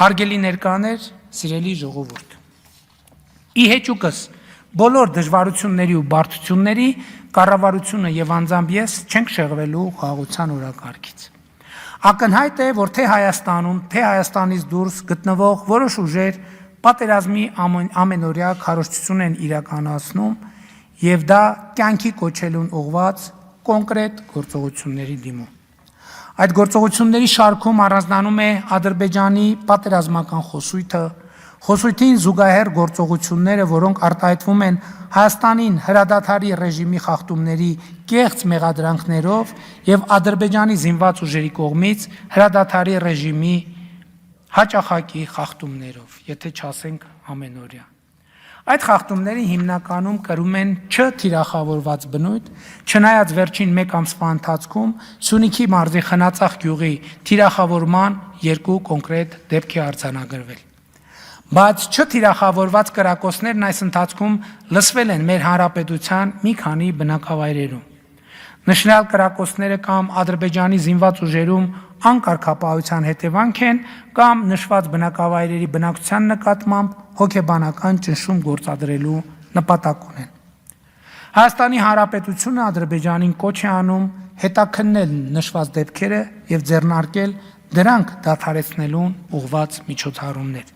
Հարգելի ներկաներ, սիրելի ժողովուրդ։ Ի հեճուկս բոլոր դժվարությունների ու բարդությունների կառավարությունը եւ անձամբ ես չենք շեղվելու խաղաղության օրակարգից։ Ակնհայտ է, որ թե Հայաստանում, թե Հայաստանից դուրս գտնվող որոշ ուժեր պատերազմի ամենօրյա քարոզչություն են իրականացնում եւ դա կյանքի կոչելուն ուղղված կոնկրետ գործողությունների դիմում։ Այդ գործողությունների շարքում առանձնանում է Ադրբեջանի պատերազմական խոսույթին զուգահեռ գործողությունները, որոնք արտահայտվում են Հայաստանին հրադադարի ռեժիմի խախտումների կեղծ մեղադրանքներով եւ Ադրբեջանի զինված ուժերի կողմից հրադադարի ռեժիմի հաճախակի խախտումներով, եթե չասենք ամենօրյա։ Այդ խախտումները հիմնականում կրում են չթիրախավորված բնույթ, չնայած վերջին 1 ամսվա ընթացքում Սյունիքի մարզի Խնածախ գյուղի թիրախավորման 2 կոնկրետ դեպք է արձանագրվել։ Բայց չթիրախավորված կրակոցներն այս ընթացքում լսվել են մեր հանրապետության մի քանի բնակավայրերում։ Նշանալ կրակոցները կամ Ադրբեջանի զինված ուժերում անկարգապահության հետևանք են կամ նշված բնակավայրերի բնակչության նկատմամբ հոգեբանական ճնշում գործադրելու նպատակ ունեն։ Հայաստանի Հանրապետությունը Ադրբեջանին կոչ է անում հետաքննել նշված դեպքերը եւ ձեռնարկել դրանք դադարեցնելուն ուղղված միջոցառումներ։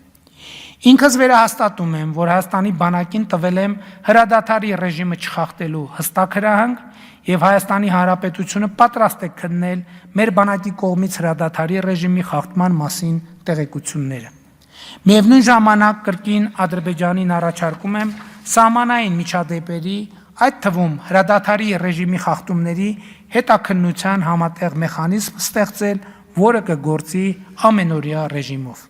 Ինքս վերահաստատում եմ, որ Հայաստանի բանակին տվել եմ հրադադարի ռեժիմը չխախտելու հստակ հրահանգ եւ Հայաստանի Հանրապետությունը պատրաստ է քննել մեր բանակի կողմից հրադադարի ռեժիմի խախտման մասին տեղեկությունները։ Միևնույն ժամանակ կրկին Ադրբեջանին առաջարկում եմ սահմանային միջադեպերի, այդ թվում հրադադարի ռեժիմի խախտումների հետաքննության համատեղ մեխանիզմ ստեղծել, որը կգործի ամենօրյա ռեժիմով։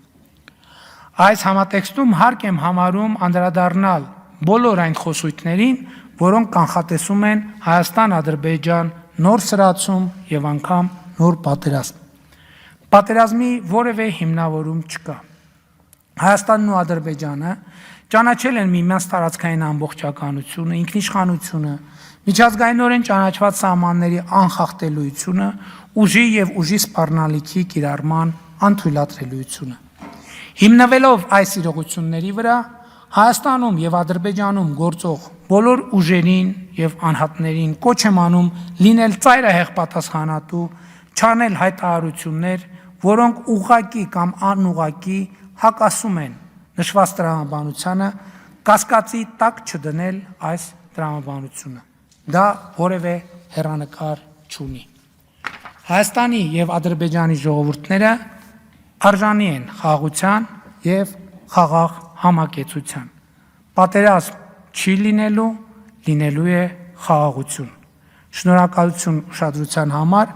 Այս համատեքստում հարկ եմ համարում անդրադառնալ բոլոր այն խոսույթներին, որոնք կանխատեսում են Հայաստան-Ադրբեջան նոր սրացում եւ անգամ նոր պատերազմ։ Պատերազմի որևէ հիմնավորում չկա։ Հայաստանն ու Ադրբեջանը ճանաչել են միմյանց տարածքային ամբողջականությունը, ինքնիշխանությունը, միջազգայինորեն ճանաչված սահմանների անխախտելիությունը, ուժի եւ ուժի սպառնալիքի կիրառման անթույլատրելիությունը։ Հիմնվելով այս իրողությունների վրա Հայաստանում եւ Ադրբեջանում գործող բոլոր ուժերին եւ անհատներին կոչ եմ անում լինել ծայրահեղ պատասխանատու, չանել հայտարարություններ, որոնք ուղղակի կամ անուղղակի հակասում են նշված տրամաբանությանը, կասկածի տակ չդնել այս տրամաբանությունը։ Դա որևէ հեռանկար չունի։ Հայաստանի եւ Ադրբեջանի ժողովուրդները արժանի են խաղաղության եւ խաղաղ համակեցության։ Պատերազմ չի լինելու է խաղաղություն։ Շնորհակալություն ուշադրության համար։